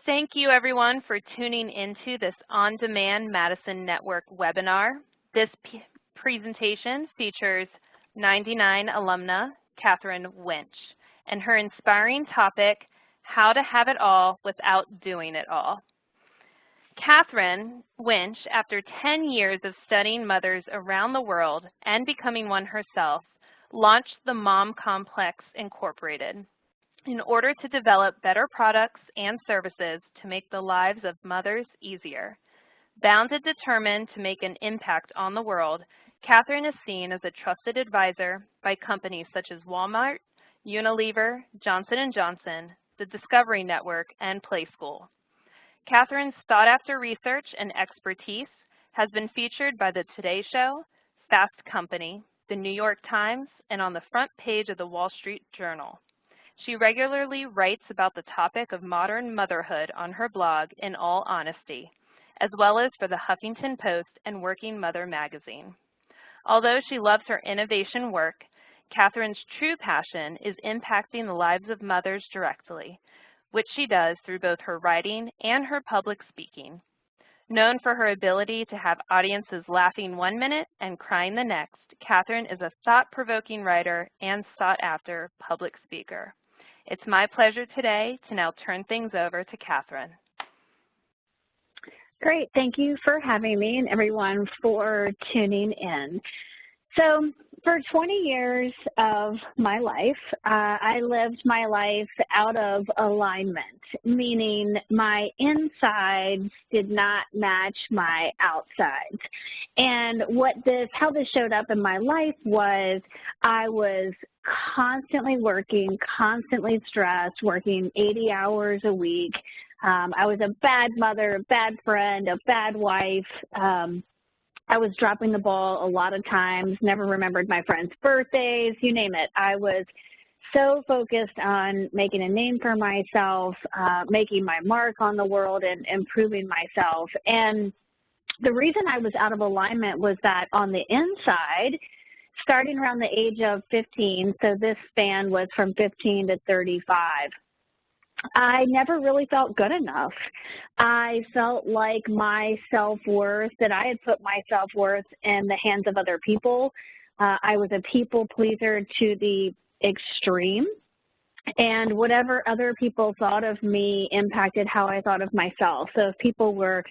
Thank you everyone for tuning into this on-demand Madison Network webinar. This presentation features 99 alumna Katherine Wintsch and her inspiring topic, How to Have It All Without Doing It All. Katherine Wintsch, after 10 years of studying mothers around the world and becoming one herself, launched the Mom Complex Incorporated in order to develop better products and services to make the lives of mothers easier. Bound and determined to make an impact on the world, Katherine is seen as a trusted advisor by companies such as Walmart, Unilever, Johnson & Johnson, the Discovery Network, and Playskool. Katherine's sought-after research and expertise has been featured by the Today Show, Fast Company, the New York Times, and on the front page of the Wall Street Journal. She regularly writes about the topic of modern motherhood on her blog, In All Honesty, as well as for the Huffington Post and Working Mother magazine. Although she loves her innovation work, Katherine's true passion is impacting the lives of mothers directly, which she does through both her writing and her public speaking. Known for her ability to have audiences laughing one minute and crying the next, Katherine is a thought-provoking writer and sought-after public speaker. It's my pleasure today to now turn things over to Katherine. Great, thank you for having me and everyone for tuning in. So for 20 years of my life, I lived my life out of alignment, meaning my insides did not match my outsides. And how this showed up in my life was I was constantly working, constantly stressed, working 80 hours a week. I was a bad mother, a bad friend, a bad wife. I was dropping the ball a lot of times, never remembered my friends' birthdays, you name it. I was so focused on making a name for myself, making my mark on the world, and improving myself. And the reason I was out of alignment was that on the inside, starting around the age of 15, so this span was from 15 to 35, I never really felt good enough. I felt like my self-worth, that I had put my self-worth in the hands of other people. I was a people pleaser to the extreme, and whatever other people thought of me impacted how I thought of myself. So if people were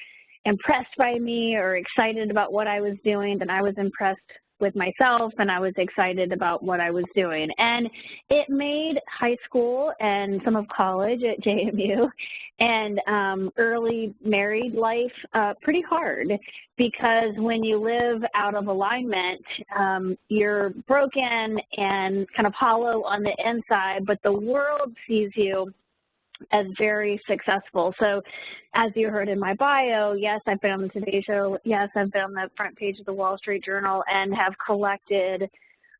impressed by me or excited about what I was doing, then I was impressed with myself and I was excited about what I was doing. And it made high school and some of college at JMU and early married life pretty hard, because when you live out of alignment, you're broken and kind of hollow on the inside, but the world sees you as very successful. So as you heard in my bio, yes, I've been on the Today Show. Yes, I've been on the front page of the Wall Street Journal and have collected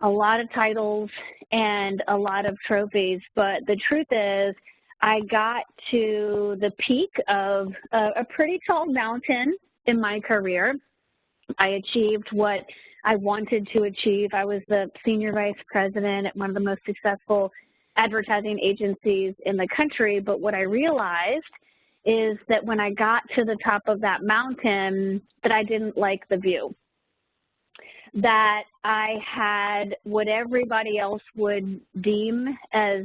a lot of titles and a lot of trophies. But the truth is, I got to the peak of a pretty tall mountain in my career. I achieved what I wanted to achieve. I was the senior vice president at one of the most successful advertising agencies in the country, but what I realized is that when I got to the top of that mountain, that I didn't like the view, that I had what everybody else would deem as,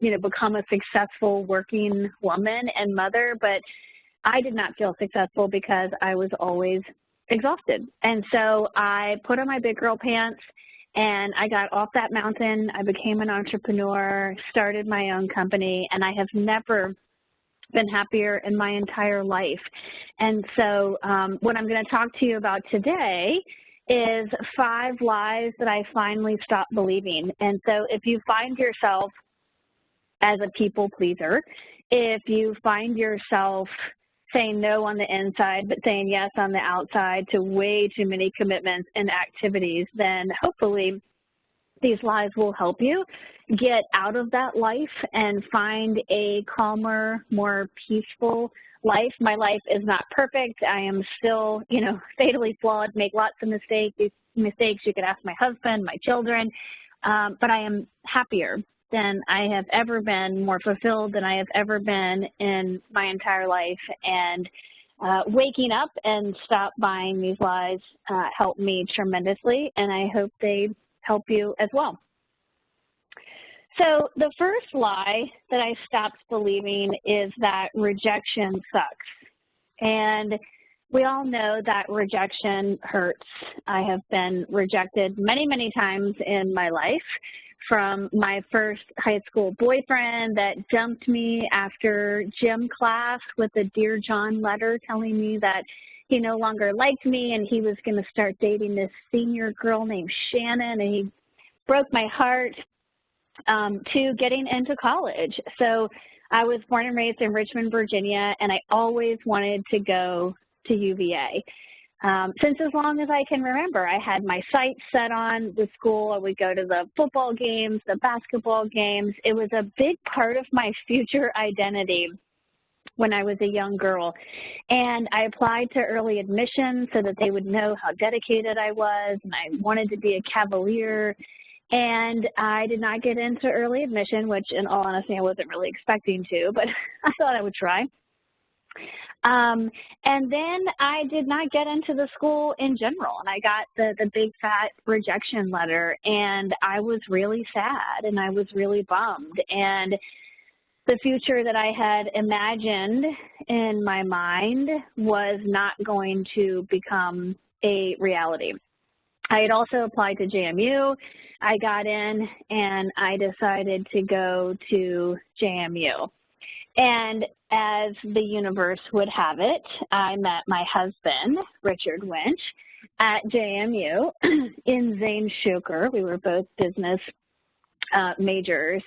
become a successful working woman and mother, but I did not feel successful because I was always exhausted. And so I put on my big girl pants and I got off that mountain. I became an entrepreneur, started my own company, and I have never been happier in my entire life. And so what I'm going to talk to you about today is 5 lies that I finally stopped believing. And so if you find yourself as a people pleaser, if you find yourself saying no on the inside, but saying yes on the outside to way too many commitments and activities, then hopefully these lies will help you get out of that life and find a calmer, more peaceful life. My life is not perfect. I am still, fatally flawed, make lots of mistakes. You could ask my husband, my children, but I am happier than I have ever been, more fulfilled than I have ever been in my entire life. And waking up and stop buying these lies helped me tremendously, and I hope they help you as well. So the first lie that I stopped believing is that rejection sucks. And we all know that rejection hurts. I have been rejected many, many times in my life, from my first high school boyfriend that dumped me after gym class with a Dear John letter telling me that he no longer liked me and he was going to start dating this senior girl named Shannon, and he broke my heart, to getting into college. So I was born and raised in Richmond, Virginia, and I always wanted to go to UVA. Since as long as I can remember, I had my sights set on the school. I would go to the football games, the basketball games. It was a big part of my future identity when I was a young girl. And I applied to early admission so that they would know how dedicated I was, and I wanted to be a Cavalier. And I did not get into early admission, which in all honesty, I wasn't really expecting to, but I thought I would try. And then I did not get into the school in general, and I got the big fat rejection letter, and I was really sad and I was really bummed. And the future that I had imagined in my mind was not going to become a reality. I had also applied to JMU. I got in and I decided to go to JMU. And as the universe would have it, I met my husband, Richard Wintsch, at JMU in Zane Schuker. We were both business majors.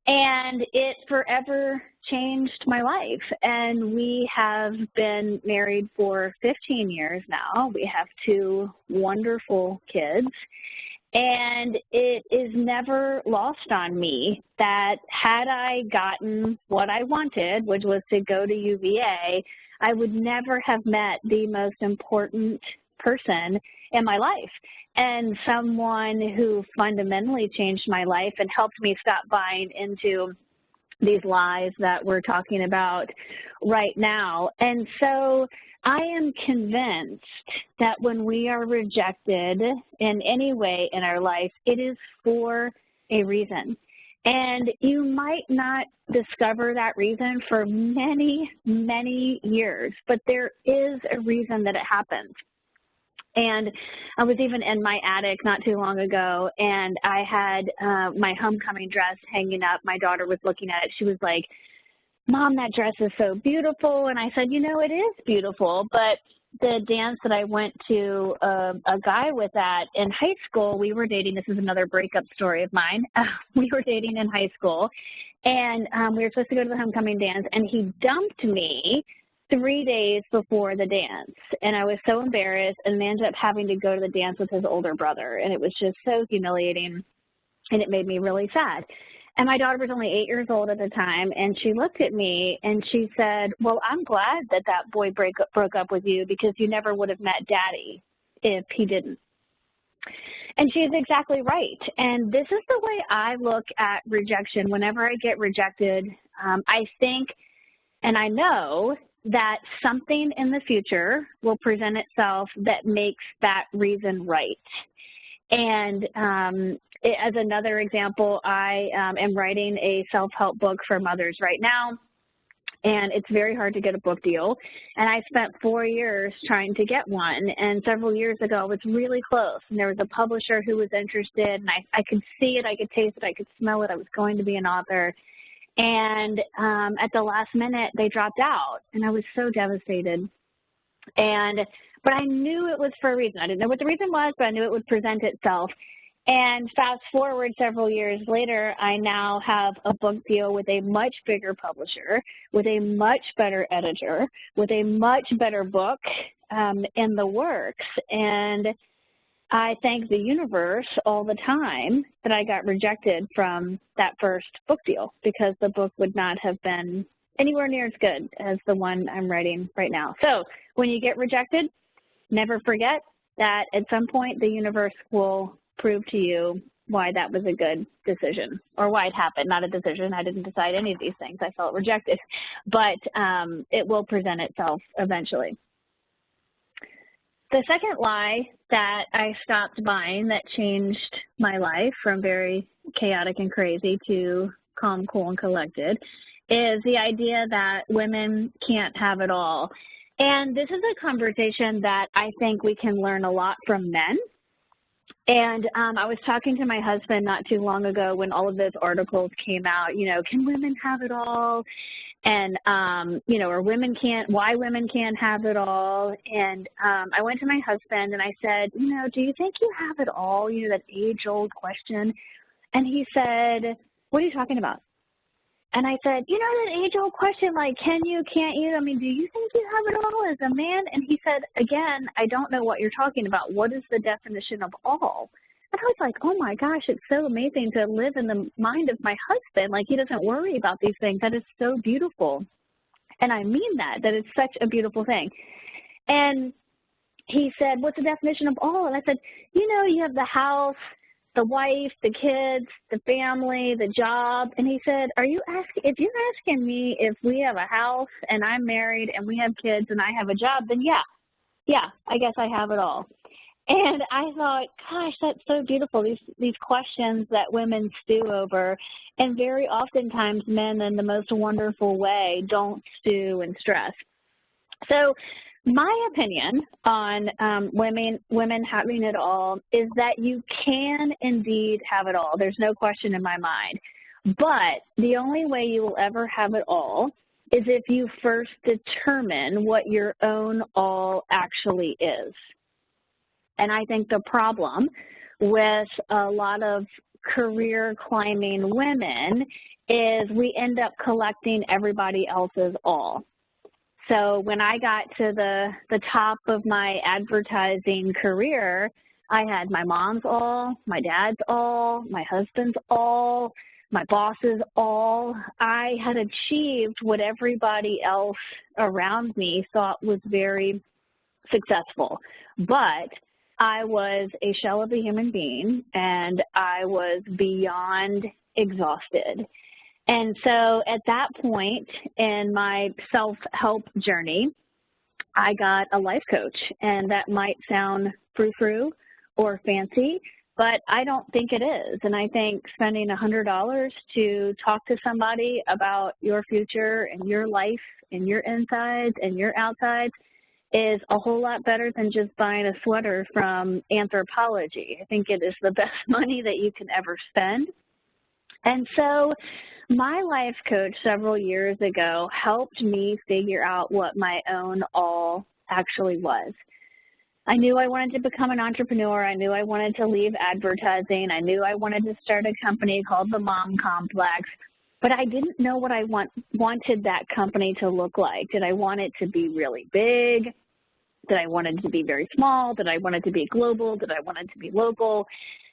And it forever changed my life. And we have been married for 15 years now. We have 2 wonderful kids. And it is never lost on me that had I gotten what I wanted, which was to go to UVA, I would never have met the most important person in my life, and someone who fundamentally changed my life and helped me stop buying into these lies that we're talking about right now. And so I am convinced that when we are rejected in any way in our life, it is for a reason. And you might not discover that reason for many, many years, but there is a reason that it happens. And I was even in my attic not too long ago, and I had my homecoming dress hanging up. My daughter was looking at it. She was like, "Mom, that dress is so beautiful." And I said, "You know, it is beautiful, but the dance that I went to a guy with at in high school, we were dating." This is another breakup story of mine. We were dating in high school, and we were supposed to go to the homecoming dance, and he dumped me 3 days before the dance. And I was so embarrassed, and ended up having to go to the dance with his older brother. And it was just so humiliating, and it made me really sad. And my daughter was only 8 years old at the time, and she looked at me and she said, "Well, I'm glad that that boy broke up with you, because you never would have met Daddy if he didn't." And she's exactly right. And this is the way I look at rejection. Whenever I get rejected, I think and I know that something in the future will present itself that makes that reason right. And as another example, I am writing a self-help book for mothers right now, and it's very hard to get a book deal. And I spent 4 years trying to get one, and several years ago I was really close, and there was a publisher who was interested, and I could see it, I could taste it, I could smell it, I was going to be an author. And at the last minute, they dropped out, and I was so devastated. But I knew it was for a reason. I didn't know what the reason was, but I knew it would present itself. And fast forward several years later, I now have a book deal with a much bigger publisher, with a much better editor, with a much better book in the works. And I thank the universe all the time that I got rejected from that first book deal, because the book would not have been anywhere near as good as the one I'm writing right now. So when you get rejected, never forget that at some point the universe will prove to you why that was a good decision, or why it happened, not a decision. I didn't decide any of these things. I felt rejected, but it will present itself eventually. The second lie that I stopped buying that changed my life from very chaotic and crazy to calm, cool, and collected is the idea that women can't have it all. And this is a conversation that I think we can learn a lot from men. And I was talking to my husband not too long ago when all of those articles came out, you know, can women have it all? And, you know, or why women can't have it all. And I went to my husband and I said, you know, do you think you have it all? You know, that age-old question. And he said, what are you talking about? And I said, you know, that age-old question, like, can you, can't you? I mean, do you think you have it all as a man? And he said, again, I don't know what you're talking about. What is the definition of all? And I was like, oh my gosh, it's so amazing to live in the mind of my husband. Like, he doesn't worry about these things. That is so beautiful. And I mean that it's such a beautiful thing. And he said, what's the definition of all? And I said, you know, you have the house, the wife, the kids, the family, the job. And he said, if you're asking me if we have a house and I'm married and we have kids and I have a job, then yeah, I guess I have it all. And I thought, gosh, that's so beautiful, these questions that women stew over. And very oftentimes men, in the most wonderful way, don't stew and stress. So my opinion on women having it all is that you can indeed have it all. There's no question in my mind. But the only way you will ever have it all is if you first determine what your own all actually is. And I think the problem with a lot of career climbing women is we end up collecting everybody else's all. So when I got to the top of my advertising career, I had my mom's all, my dad's all, my husband's all, my boss's all. I had achieved what everybody else around me thought was very successful. But I was a shell of a human being, and I was beyond exhausted. And so at that point in my self-help journey, I got a life coach, and that might sound frou-frou or fancy, but I don't think it is. And I think spending $100 to talk to somebody about your future and your life and your insides and your outsides is a whole lot better than just buying a sweater from Anthropologie. I think it is the best money that you can ever spend. And so my life coach several years ago helped me figure out what my own all actually was. I knew I wanted to become an entrepreneur. I knew I wanted to leave advertising. I knew I wanted to start a company called the Mom Complex, but I didn't know what I wanted that company to look like. Did I want it to be really big? Did I want it to be very small? Did I want it to be global? Did I want it to be local?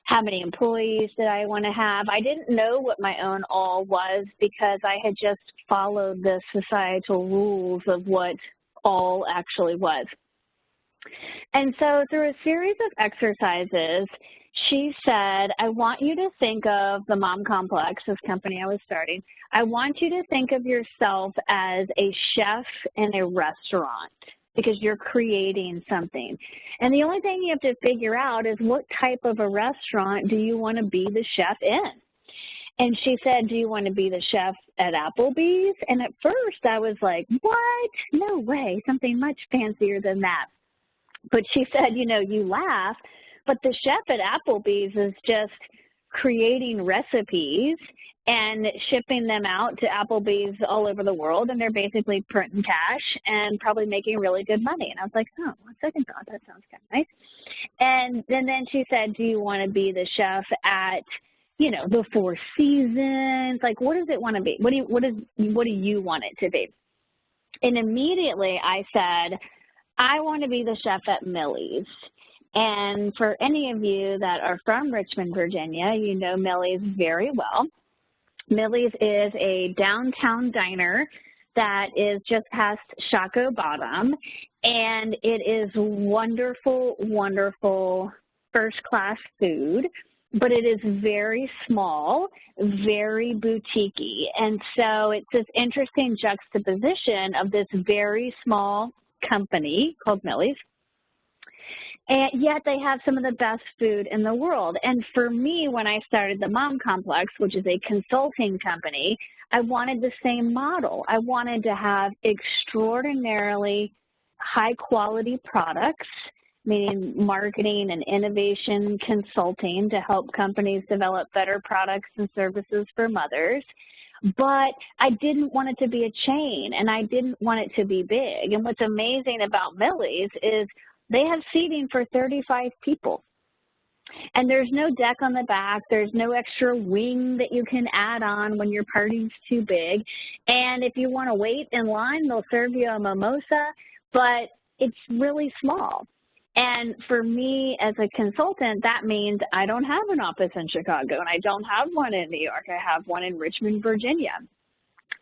How many employees did I want to have? I didn't know what my own all was because I had just followed the societal rules of what all actually was. And so through a series of exercises, she said, I want you to think of the Mom Complex, this company I was starting. I want you to think of yourself as a chef in a restaurant, because you're creating something. And the only thing you have to figure out is what type of a restaurant do you want to be the chef in? And she said, do you want to be the chef at Applebee's? And at first I was like, what? No way, something much fancier than that. But she said, you know, you laugh, but the chef at Applebee's is just creating recipes and shipping them out to Applebee's all over the world, and they're basically printing cash and probably making really good money. And I was like, oh, on second thought, that sounds kind of nice. And then she said, do you want to be the chef at, you know, the Four Seasons? Like, what does it want to be? What do you want it to be? And immediately I said, I want to be the chef at Millie's. And for any of you that are from Richmond, Virginia, you know Millie's very well. Millie's is a downtown diner that is just past Shockoe Bottom, and it is wonderful, wonderful first-class food. but it is very small, very boutique-y. And so it's this interesting juxtaposition of this very small company called Millie's, and yet they have some of the best food in the world. And for me, when I started the Mom Complex, which is a consulting company, I wanted the same model. I wanted to have extraordinarily high-quality products, meaning marketing and innovation consulting to help companies develop better products and services for mothers. But I didn't want it to be a chain, and I didn't want it to be big. And what's amazing about Millie's is they have seating for 35 people. And there's no deck on the back. There's no extra wing that you can add on when your party's too big. And if you want to wait in line, they'll serve you a mimosa, but it's really small. And for me as a consultant, that means I don't have an office in Chicago, and I don't have one in New York. I have one in Richmond, Virginia.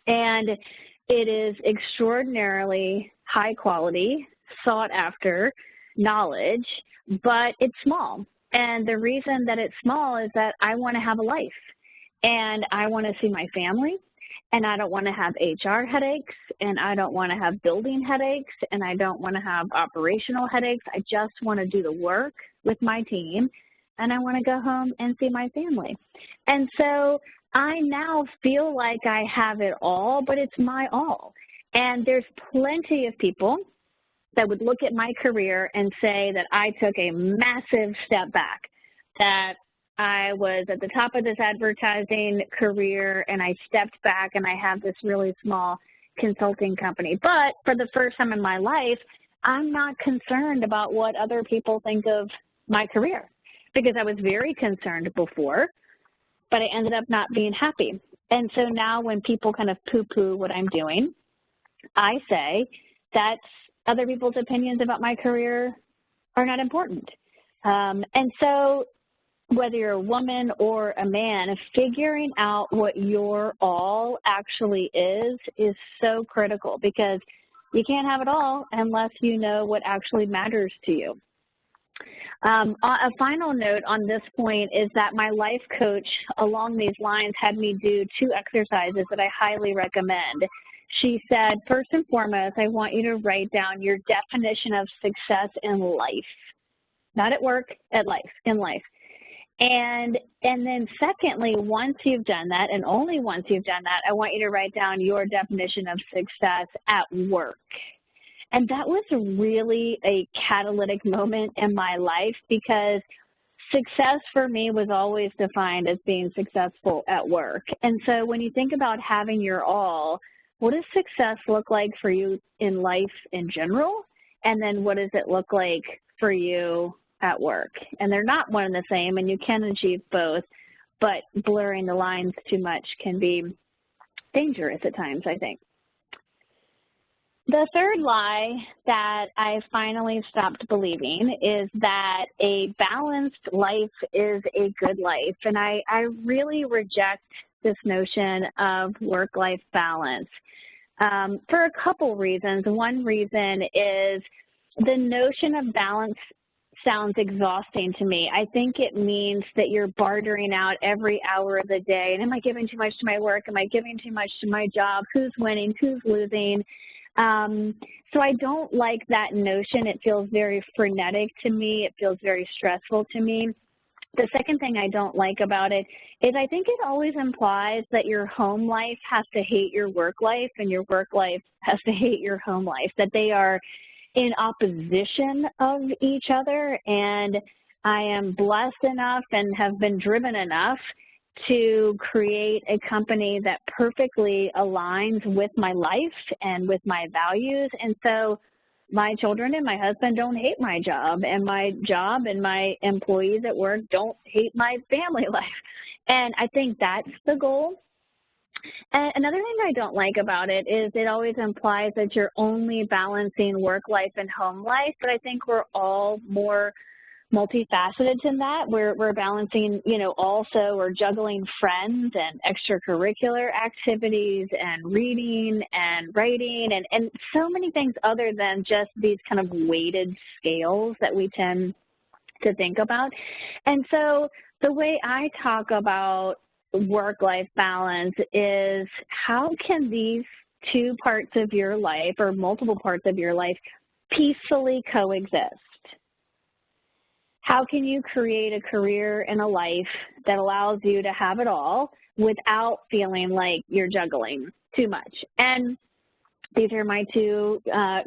And it is extraordinarily high quality, sought after knowledge, but it's small. And the reason that it's small is that I want to have a life, and I want to see my family, and I don't want to have HR headaches, and I don't want to have building headaches, and I don't want to have operational headaches. I just want to do the work with my team, and I want to go home and see my family. And so I now feel like I have it all, but it's my all. And there's plenty of people that would look at my career and say that I took a massive step back, that I was at the top of this advertising career and I stepped back and I have this really small consulting company. But for the first time in my life, I'm not concerned about what other people think of my career, because I was very concerned before, but I ended up not being happy. And so now when people kind of poo-poo what I'm doing, I say that's other people's opinions about my career are not important. And so whether you're a woman or a man, figuring out what your all actually is so critical, because you can't have it all unless you know what actually matters to you. A final note on this point is that my life coach along these lines had me do 2 exercises that I highly recommend. She said, first and foremost, I want you to write down your definition of success in life, not at work, at life, in life. And then secondly, once you've done that, and only once you've done that, I want you to write down your definition of success at work. And that was really a catalytic moment in my life, because success for me was always defined as being successful at work. And so when you think about having your all, what does success look like for you in life in general? And then what does it look like for you at work? And they're not one and the same, and you can achieve both, but blurring the lines too much can be dangerous at times, I think. The third lie that I finally stopped believing is that a balanced life is a good life. And I really reject this notion of work-life balance for a couple reasons. One reason is the notion of balance sounds exhausting to me. I think it means that you're bartering out every hour of the day. And am I giving too much to my work? Am I giving too much to my job? Who's winning? Who's losing? So I don't like that notion. It feels very frenetic to me. It feels very stressful to me. The second thing I don't like about it is I think it always implies that your home life has to hate your work life and your work life has to hate your home life, that they are in opposition of each other. And I am blessed enough and have been driven enough to create a company that perfectly aligns with my life and with my values. And so my children and my husband don't hate my job, and my job and my employees at work don't hate my family life. And I think that's the goal. And another thing I don't like about it is it always implies that you're only balancing work life and home life, but I think we're all more multifaceted than that. We're balancing, also we're juggling friends and extracurricular activities and reading and writing and so many things other than just these kind of weighted scales that we tend to think about. And so The way I talk about work-life balance is how can these two parts of your life or multiple parts of your life peacefully coexist? How can you create a career and a life that allows you to have it all without feeling like you're juggling too much? And these are my two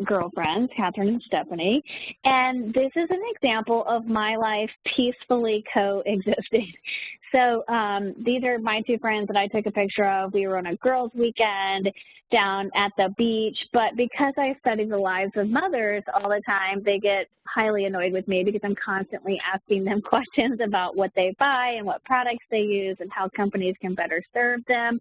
girlfriends, Katherine and Stephanie, and this is an example of my life peacefully coexisting. So these are my two friends that I took a picture of. We were on a girls' weekend down at the beach, but because I study the lives of mothers all the time, they get highly annoyed with me because I'm constantly asking them questions about what they buy and what products they use and how companies can better serve them.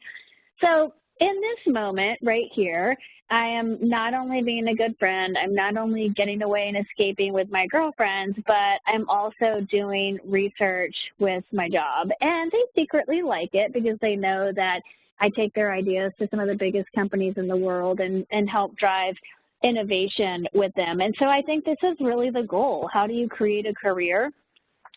So in this moment right here, I am not only being a good friend, I'm not only getting away and escaping with my girlfriends, but I'm also doing research with my job. And they secretly like it because they know that I take their ideas to some of the biggest companies in the world and help drive innovation with them. And so I think this is really the goal. How do you create a career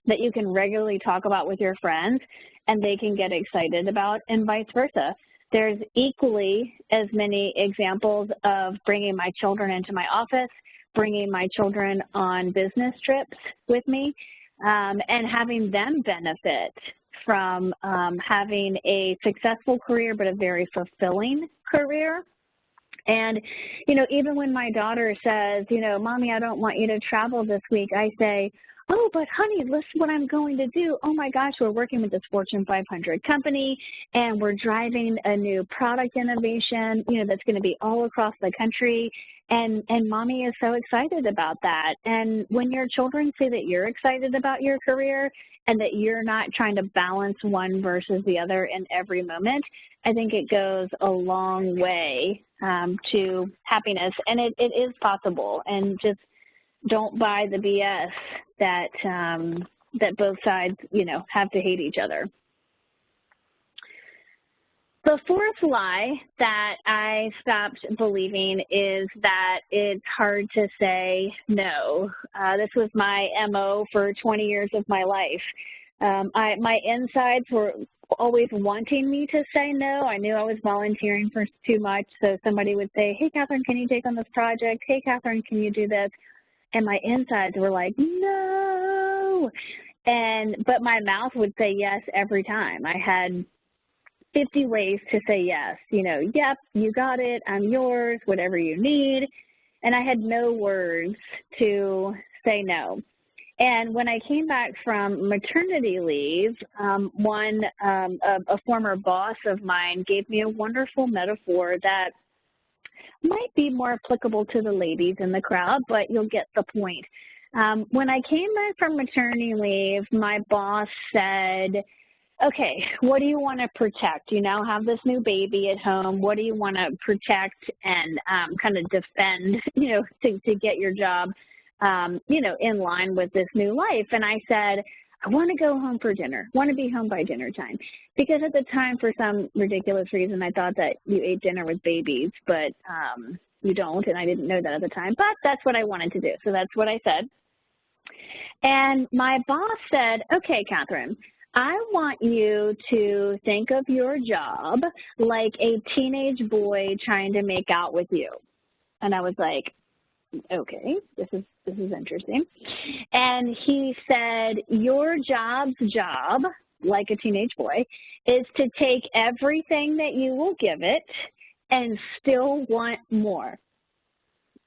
that you can regularly talk about with your friends and they can get excited about, and vice versa? There's equally as many examples of bringing my children into my office, bringing my children on business trips with me, and having them benefit from having a successful career, but a very fulfilling career. And, you know, even when my daughter says, you know, Mommy, I don't want you to travel this week, I say, oh, but honey, listen what I'm going to do. Oh my gosh, we're working with this Fortune 500 company and we're driving a new product innovation, you know, that's going to be all across the country. And Mommy is so excited about that. And when your children see that you're excited about your career and that you're not trying to balance one versus the other in every moment, I think it goes a long way to happiness. And it is possible. And just don't buy the BS that that both sides, you know, have to hate each other. The fourth lie that I stopped believing is that it's hard to say no. This was my MO for 20 years of my life. My insides were always wanting me to say no. I knew I was volunteering for too much, so somebody would say, hey, Katherine, can you take on this project? Hey, Katherine, can you do this? And my insides were like, no. But my mouth would say yes every time. I had 50 ways to say yes. You know, yep, you got it, I'm yours, whatever you need. And I had no words to say no. And when I came back from maternity leave, a former boss of mine gave me a wonderful metaphor that might be more applicable to the ladies in the crowd, but you'll get the point. When I came back from maternity leave, my boss said, okay, what do you want to protect? You now have this new baby at home. What do you want to protect and kind of defend, you know, to get your job, you know, in line with this new life? And I said, I want to go home for dinner, want to be home by dinner time. Because at the time, for some ridiculous reason, I thought that you ate dinner with babies, but you don't, and I didn't know that at the time. But that's what I wanted to do, so that's what I said. And my boss said, okay, Katherine, I want you to think of your job like a teenage boy trying to make out with you. And I was like, okay, this is interesting. And he said, your job's job, like a teenage boy, is to take everything that you will give it and still want more.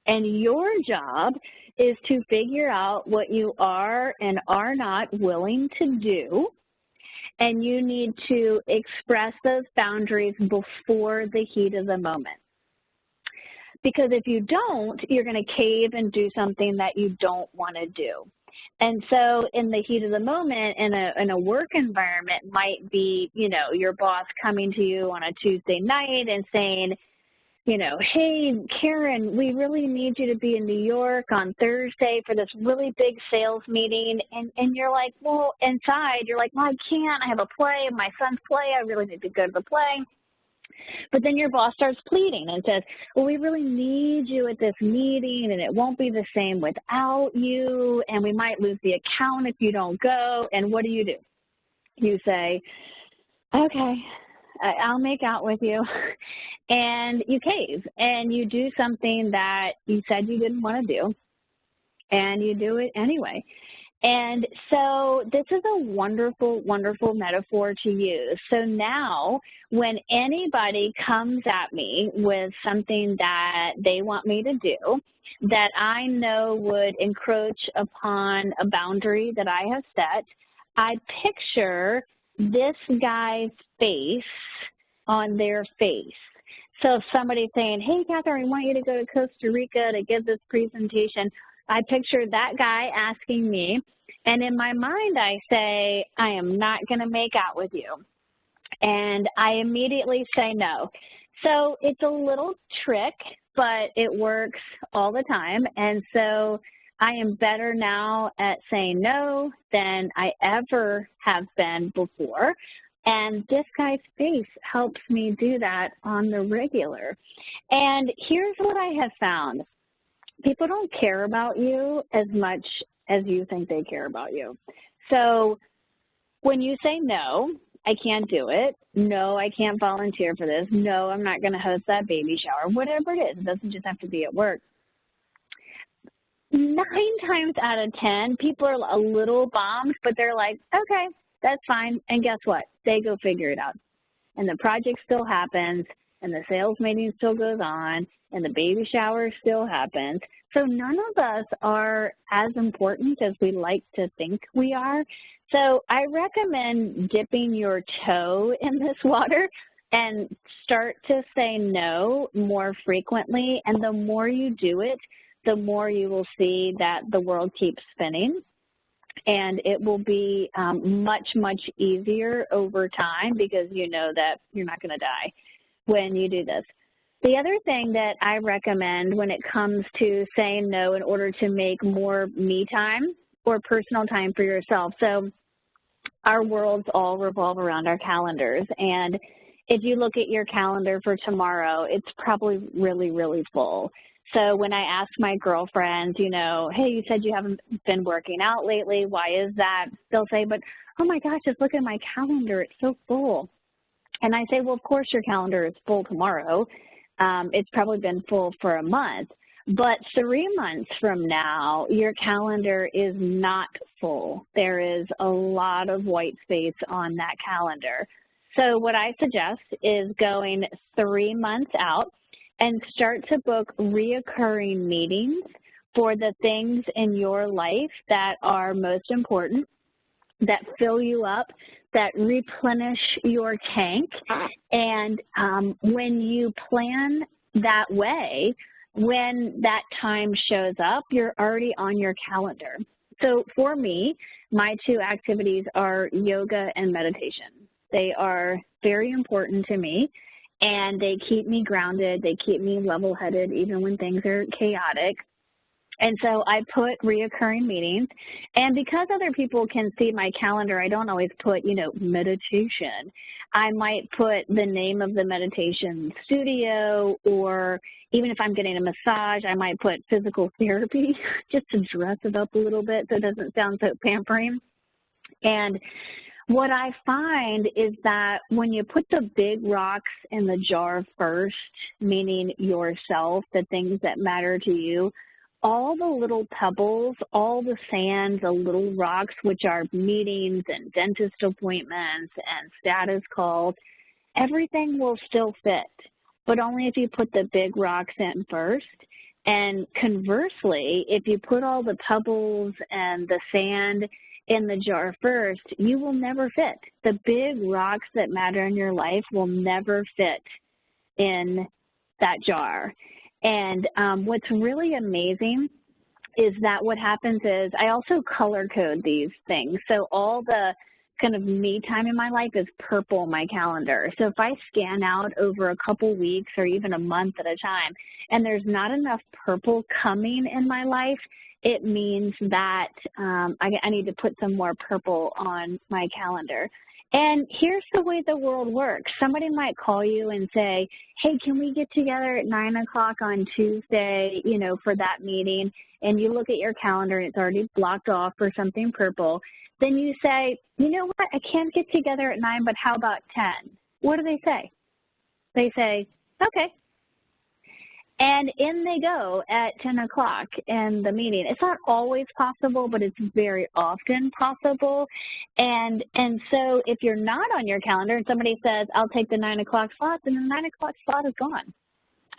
And your job is to figure out what you are and are not willing to do. And you need to express those boundaries before the heat of the moment. Because if you don't, you're going to cave and do something that you don't want to do. And so in the heat of the moment, in a work environment, might be, you know, your boss coming to you on a Tuesday night and saying, you know, hey, Karen, we really need you to be in New York on Thursday for this really big sales meeting. And you're like, well, inside, you're like, well, I can't. I have a play, my son's play. I really need to go to the play. But then your boss starts pleading and says, well, we really need you at this meeting, and it won't be the same without you, and we might lose the account if you don't go. And what do? You say, okay, I'll make out with you, and you cave, and you do something that you said you didn't want to do, and you do it anyway. And so this is a wonderful, wonderful metaphor to use. So now when anybody comes at me with something that they want me to do that I know would encroach upon a boundary that I have set, I picture this guy's face on their face. So if somebody's saying, hey, Katherine, I want you to go to Costa Rica to give this presentation, I picture that guy asking me, and in my mind I say, I am not going to make out with you. And I immediately say no. So it's a little trick, but it works all the time. And so I am better now at saying no than I ever have been before. And this guy's face helps me do that on the regular. And here's what I have found. People don't care about you as much as you think they care about you. So when you say no, I can't do it. No, I can't volunteer for this. No, I'm not going to host that baby shower. Whatever it is, it doesn't just have to be at work. 9 times out of 10, people are a little bummed, but they're like, okay, that's fine. And guess what? They go figure it out. And the project still happens, and the sales meeting still goes on, and the baby shower still happens. So none of us are as important as we like to think we are. So I recommend dipping your toe in this water and start to say no more frequently. And the more you do it, the more you will see that the world keeps spinning. And it will be much, much easier over time because you know that you're not going to die when you do this. The other thing that I recommend when it comes to saying no in order to make more me time or personal time for yourself. So our worlds all revolve around our calendars. And if you look at your calendar for tomorrow, it's probably really, really full. So when I ask my girlfriends, you know, hey, you said you haven't been working out lately. Why is that? They'll say, but, oh, my gosh, just look at my calendar. It's so full. And I say, well, of course your calendar is full tomorrow. It's probably been full for a month. But 3 months from now, your calendar is not full. There is a lot of white space on that calendar. So what I suggest is going 3 months out and start to book reoccurring meetings for the things in your life that are most important, that fill you up, that replenish your tank. And when you plan that way, when that time shows up, you're already on your calendar. So for me, my 2 activities are yoga and meditation. They are very important to me, and they keep me grounded. They keep me level-headed even when things are chaotic. And so I put reoccurring meetings, and because other people can see my calendar, I don't always put, you know, meditation. I might put the name of the meditation studio, or even if I'm getting a massage, I might put physical therapy just to dress it up a little bit so it doesn't sound so pampering. And what I find is that when you put the big rocks in the jar first, meaning yourself, the things that matter to you, all the little pebbles, all the sand, the little rocks, which are meetings and dentist appointments and status calls, everything will still fit, but only if you put the big rocks in first. And conversely, if you put all the pebbles and the sand in the jar first, you will never fit. The big rocks that matter in your life will never fit in that jar. And what's really amazing is that what happens is I also color code these things. So all the kind of me time in my life is purple on my calendar. So if I scan out over a couple weeks or even a month at a time and there's not enough purple coming in my life, it means that I need to put some more purple on my calendar. And here's the way the world works. Somebody might call you and say, hey, can we get together at 9 o'clock on Tuesday, you know, for that meeting? And you look at your calendar and it's already blocked off for something purple. Then you say, you know what, I can't get together at 9, but how about 10? What do they say? They say, okay. And in they go at 10 o'clock in the meeting. It's not always possible, but it's very often possible. And so if you're not on your calendar and somebody says, I'll take the 9 o'clock slot, then the 9 o'clock slot is gone.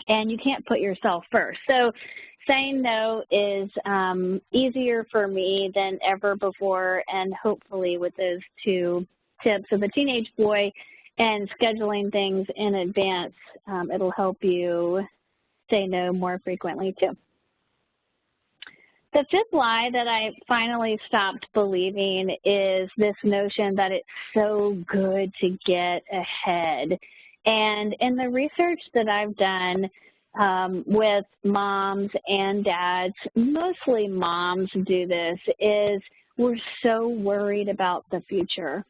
And you can't put yourself first. So saying no is easier for me than ever before. And hopefully with those two tips of a teenage boy and scheduling things in advance, it'll help you say no more frequently too. The fifth lie that I finally stopped believing is this notion that it's so good to get ahead. And in the research that I've done with moms and dads, mostly moms do this, is we're so worried about the future.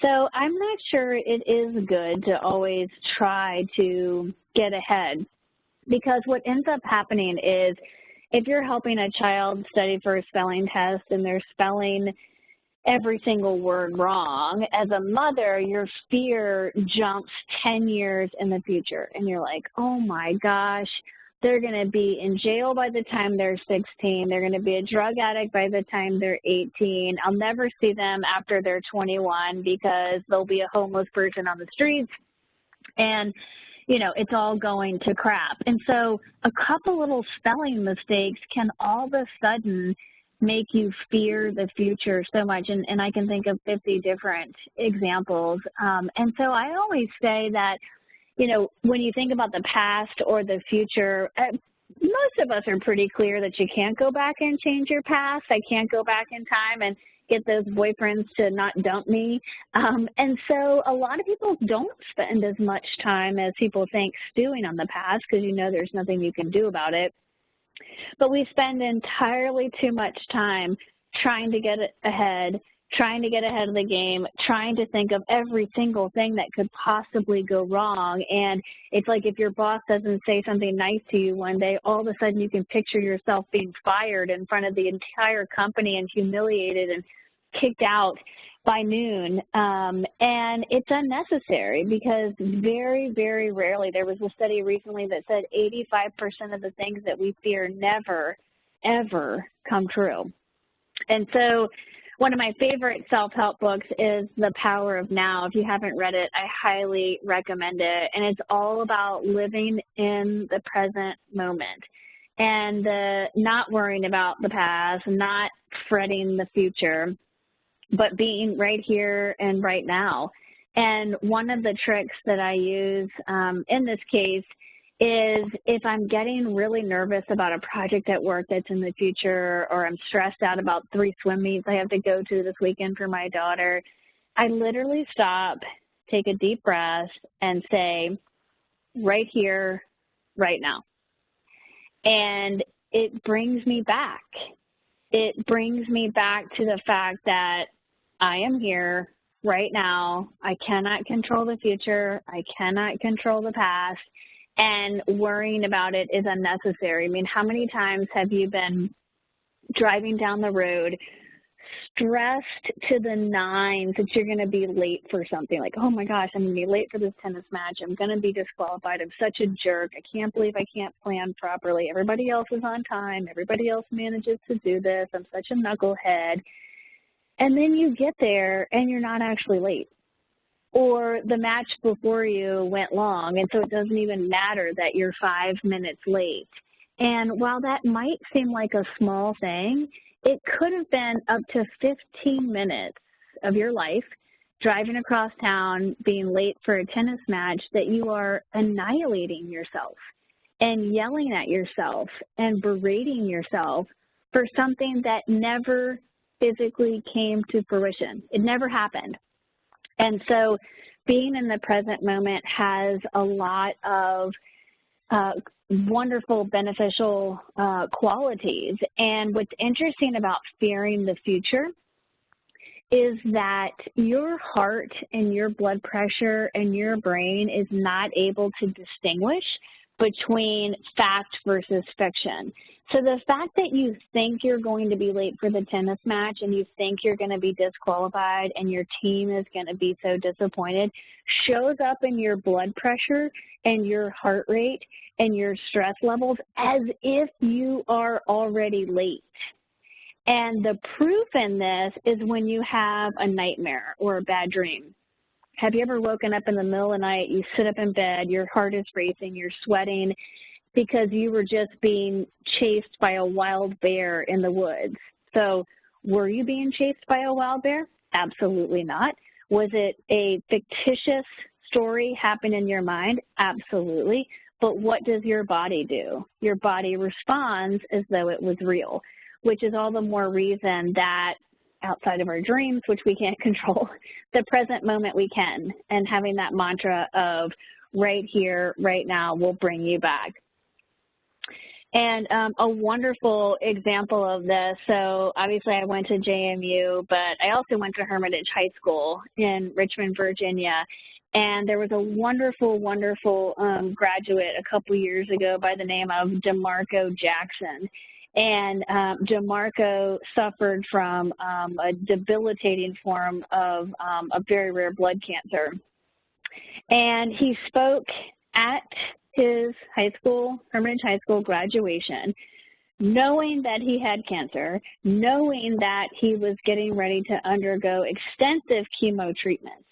So I'm not sure it is good to always try to get ahead. Because what ends up happening is if you're helping a child study for a spelling test and they're spelling every single word wrong, as a mother, your fear jumps 10 years in the future. And you're like, oh my gosh, they're going to be in jail by the time they're 16. They're going to be a drug addict by the time they're 18. I'll never see them after they're 21 because they'll be a homeless person on the streets. And you know, it's all going to crap. And so a couple little spelling mistakes can all of a sudden make you fear the future so much. And I can think of 50 different examples. And so I always say that, you know, when you think about the past or the future, most of us are pretty clear that you can't go back and change your past. I can't go back in time and get those boyfriends to not dump me. And so a lot of people don't spend as much time as people think stewing on the past because you know there's nothing you can do about it. But we spend entirely too much time trying to get ahead, trying to get ahead of the game, trying to think of every single thing that could possibly go wrong. And it's like if your boss doesn't say something nice to you one day, all of a sudden you can picture yourself being fired in front of the entire company and humiliated and kicked out by noon. And it's unnecessary because very, very rarely, there was a study recently that said 85% of the things that we fear never, ever come true. And so one of my favorite self-help books is The Power of Now. If you haven't read it, I highly recommend it. And it's all about living in the present moment and not worrying about the past, not fretting the future, but being right here and right now. And one of the tricks that I use in this case is if I'm getting really nervous about a project at work that's in the future, or I'm stressed out about 3 swim meets I have to go to this weekend for my daughter, I literally stop, take a deep breath, and say, right here, right now. And it brings me back. It brings me back to the fact that I am here right now. I cannot control the future. I cannot control the past. And worrying about it is unnecessary. I mean, how many times have you been driving down the road stressed to the nines that you're going to be late for something? Like, oh my gosh, I'm going to be late for this tennis match. I'm going to be disqualified. I'm such a jerk. I can't believe I can't plan properly. Everybody else is on time. Everybody else manages to do this. I'm such a knucklehead. And then you get there and you're not actually late. Or the match before you went long, and so it doesn't even matter that you're 5 minutes late. And while that might seem like a small thing, it could have been up to 15 minutes of your life driving across town, being late for a tennis match, that you are annihilating yourself and yelling at yourself and berating yourself for something that never physically came to fruition. It never happened. And so being in the present moment has a lot of wonderful, beneficial qualities. And what's interesting about fearing the future is that your heart and your blood pressure and your brain is not able to distinguish between fact versus fiction. So the fact that you think you're going to be late for the tennis match and you think you're going to be disqualified and your team is going to be so disappointed shows up in your blood pressure and your heart rate and your stress levels as if you are already late. And the proof in this is when you have a nightmare or a bad dream. Have you ever woken up in the middle of the night, you sit up in bed, your heart is racing, you're sweating because you were just being chased by a wild bear in the woods? So were you being chased by a wild bear? Absolutely not. Was it a fictitious story happening in your mind? Absolutely. But what does your body do? Your body responds as though it was real, which is all the more reason that outside of our dreams, which we can't control, the present moment we can, and having that mantra of right here, right now will bring you back. And a wonderful example of this, so obviously I went to JMU, but I also went to Hermitage High School in Richmond, Virginia, and there was a wonderful, wonderful graduate a couple years ago by the name of DeMarco Jackson. And DeMarco suffered from a debilitating form of a very rare blood cancer. And he spoke at his high school, Hermitage High School graduation, knowing that he had cancer, knowing that he was getting ready to undergo extensive chemo treatments.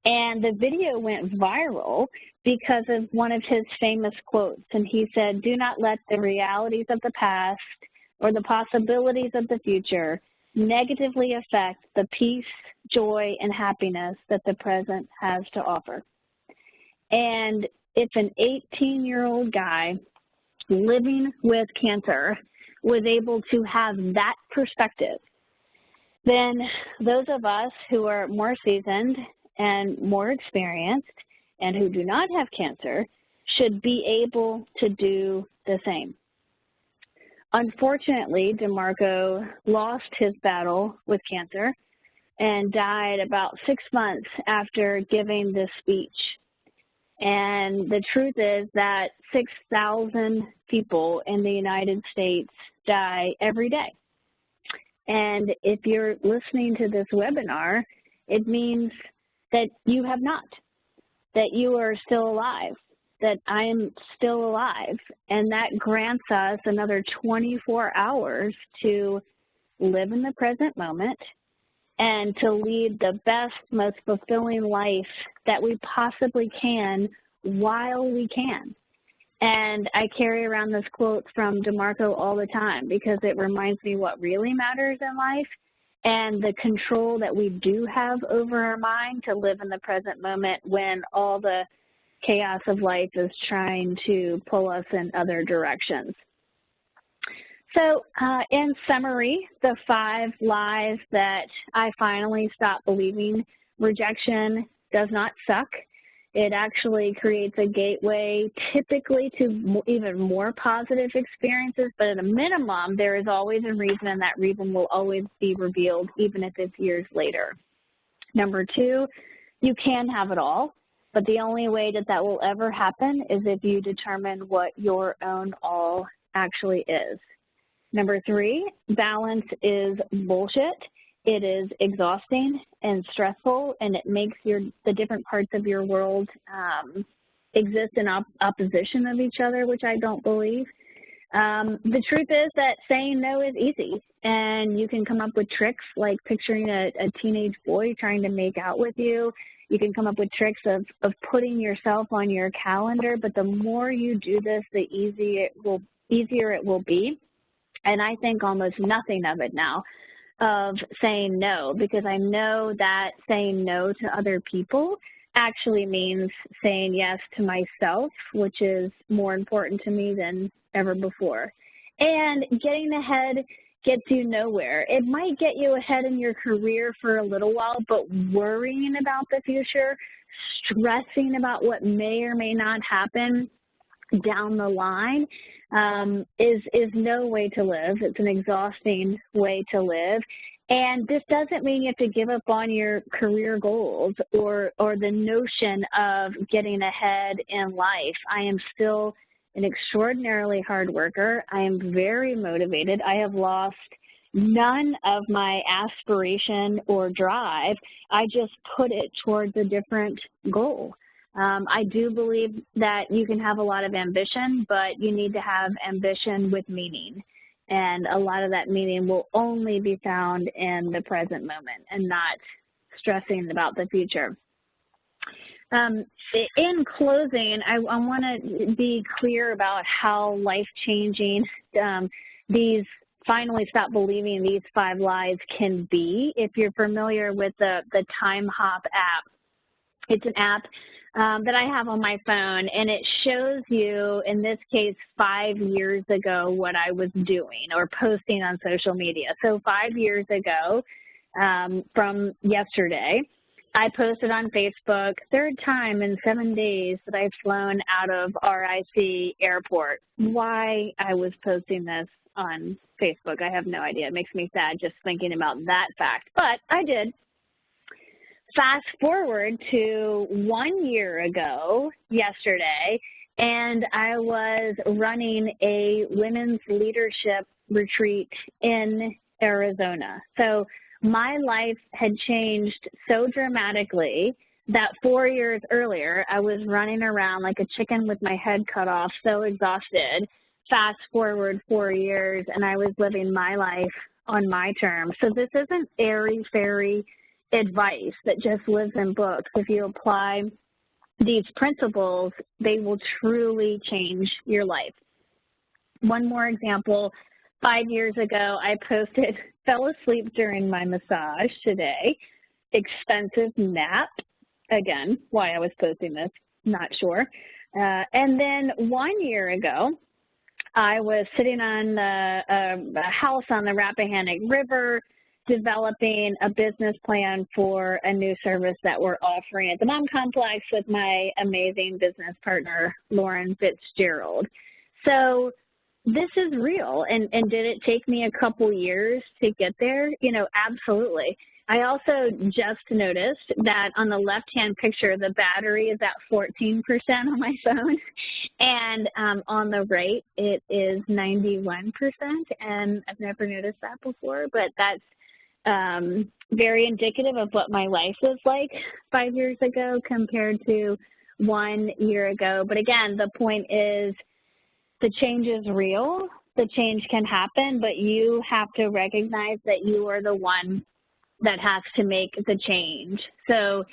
And the video went viral because of one of his famous quotes. And he said, "Do not let the realities of the past or the possibilities of the future negatively affect the peace, joy, and happiness that the present has to offer." And if an 18-year-old guy living with cancer was able to have that perspective, then those of us who are more seasoned and more experienced and who do not have cancer should be able to do the same. Unfortunately, DeMarco lost his battle with cancer and died about 6 months after giving this speech. And the truth is that 6,000 people in the United States die every day. And if you're listening to this webinar, it means that you have not, that you are still alive, that I am still alive. And that grants us another 24 hours to live in the present moment and to lead the best, most fulfilling life that we possibly can while we can. And I carry around this quote from DeMarco all the time because it reminds me what really matters in life and the control that we do have over our mind to live in the present moment when all the chaos of life is trying to pull us in other directions. So in summary, the 5 lies that I finally stopped believing: rejection does not suck. It actually creates a gateway typically to even more positive experiences, but at a minimum, there is always a reason, and that reason will always be revealed even if it's years later. Number 2, you can have it all, but the only way that that will ever happen is if you determine what your own all actually is. Number 3, balance is bullshit. It is exhausting and stressful, and it makes the different parts of your world exist in opposition of each other, which I don't believe. The truth is that saying no is easy, and you can come up with tricks like picturing a teenage boy trying to make out with you. You can come up with tricks of putting yourself on your calendar, but the more you do this, the easier it will be. And I think almost nothing of it now, of saying no, because I know that saying no to other people actually means saying yes to myself, which is more important to me than ever before. And getting ahead gets you nowhere. It might get you ahead in your career for a little while, but worrying about the future, stressing about what may or may not happen down the line is no way to live. It's an exhausting way to live. And this doesn't mean you have to give up on your career goals or the notion of getting ahead in life. I am still an extraordinarily hard worker. I am very motivated. I have lost none of my aspiration or drive. I just put it towards a different goal. I do believe that you can have a lot of ambition, but you need to have ambition with meaning. And a lot of that meaning will only be found in the present moment and not stressing about the future. In closing, I want to be clear about how life-changing these finally stop believing these 5 lies can be. If you're familiar with the Time Hop app, it's an app that I have on my phone, and it shows you, in this case, 5 years ago, what I was doing or posting on social media. So 5 years ago, from yesterday, I posted on Facebook, 3rd time in 7 days that I've flown out of RIC Airport. Why I was posting this on Facebook, I have no idea. It makes me sad just thinking about that fact, but I did. Fast forward to 1 year ago, yesterday, and I was running a women's leadership retreat in Arizona. So my life had changed so dramatically that 4 years earlier, I was running around like a chicken with my head cut off, so exhausted. Fast forward 4 years, and I was living my life on my terms. So this isn't airy-fairy advice that just lives in books. If you apply these principles, they will truly change your life. One more example, 5 years ago, I posted, fell asleep during my massage today, expensive nap. Again, why I was posting this, not sure. And then 1 year ago, I was sitting on a house on the Rappahannock River, developing a business plan for a new service that we're offering at the Mom Complex with my amazing business partner, Lauren Fitzgerald. So this is real, and did it take me a couple years to get there? You know, absolutely. I also just noticed that on the left-hand picture, the battery is at 14% on my phone, and on the right, it is 91%, and I've never noticed that before, but that's very indicative of what my life was like 5 years ago compared to 1 year ago. But again, the point is the change is real, the change can happen, but you have to recognize that you are the one that has to make the change. So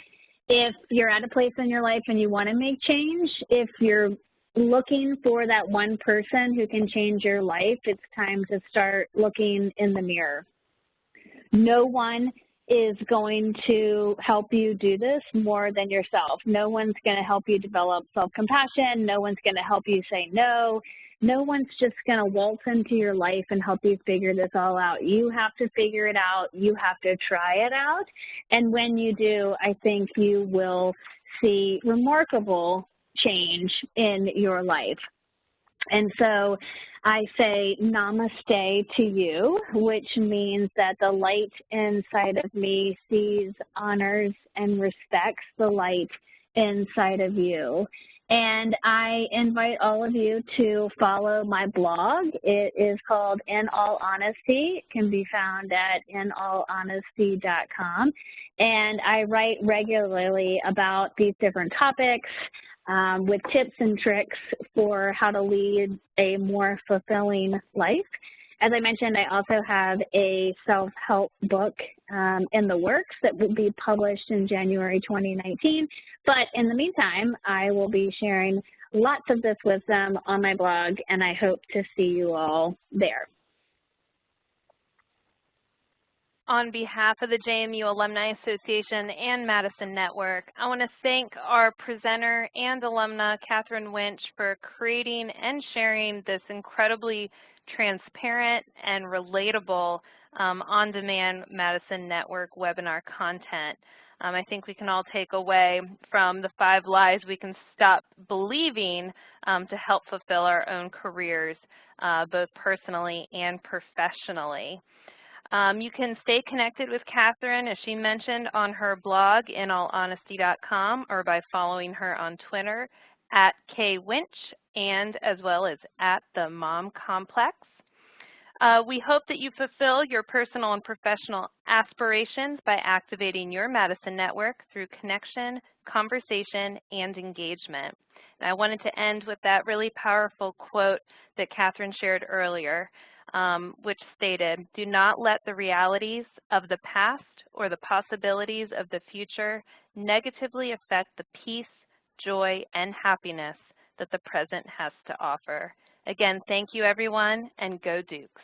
if you're at a place in your life and you want to make change, if you're looking for that one person who can change your life, it's time to start looking in the mirror. No one is going to help you do this more than yourself. No one's going to help you develop self-compassion. No one's going to help you say no. No one's just going to waltz into your life and help you figure this all out. You have to figure it out. You have to try it out. And when you do, I think you will see remarkable change in your life. And so I say namaste to you, which means that the light inside of me sees, honors, and respects the light inside of you. And I invite all of you to follow my blog. It is called In All Honesty. It can be found at inallhonesty.com. And I write regularly about these different topics, with tips and tricks for how to lead a more fulfilling life. As I mentioned, I also have a self-help book in the works that will be published in January 2019. But in the meantime, I will be sharing lots of this wisdom on my blog, and I hope to see you all there. On behalf of the JMU Alumni Association and Madison Network, I want to thank our presenter and alumna, Katherine Wintsch, for creating and sharing this incredibly transparent and relatable on-demand Madison Network webinar content. I think we can all take away from the 5 lies we can stop believing to help fulfill our own careers, both personally and professionally. You can stay connected with Katherine, as she mentioned, on her blog, inallhonesty.com, or by following her on Twitter @kwintsch, and as well as @themomcomplex. We hope that you fulfill your personal and professional aspirations by activating your Madison network through connection, conversation, and engagement. And I wanted to end with that really powerful quote that Katherine shared earlier, which stated, "Do not let the realities of the past or the possibilities of the future negatively affect the peace, joy, and happiness that the present has to offer." Again, thank you, everyone, and go Dukes.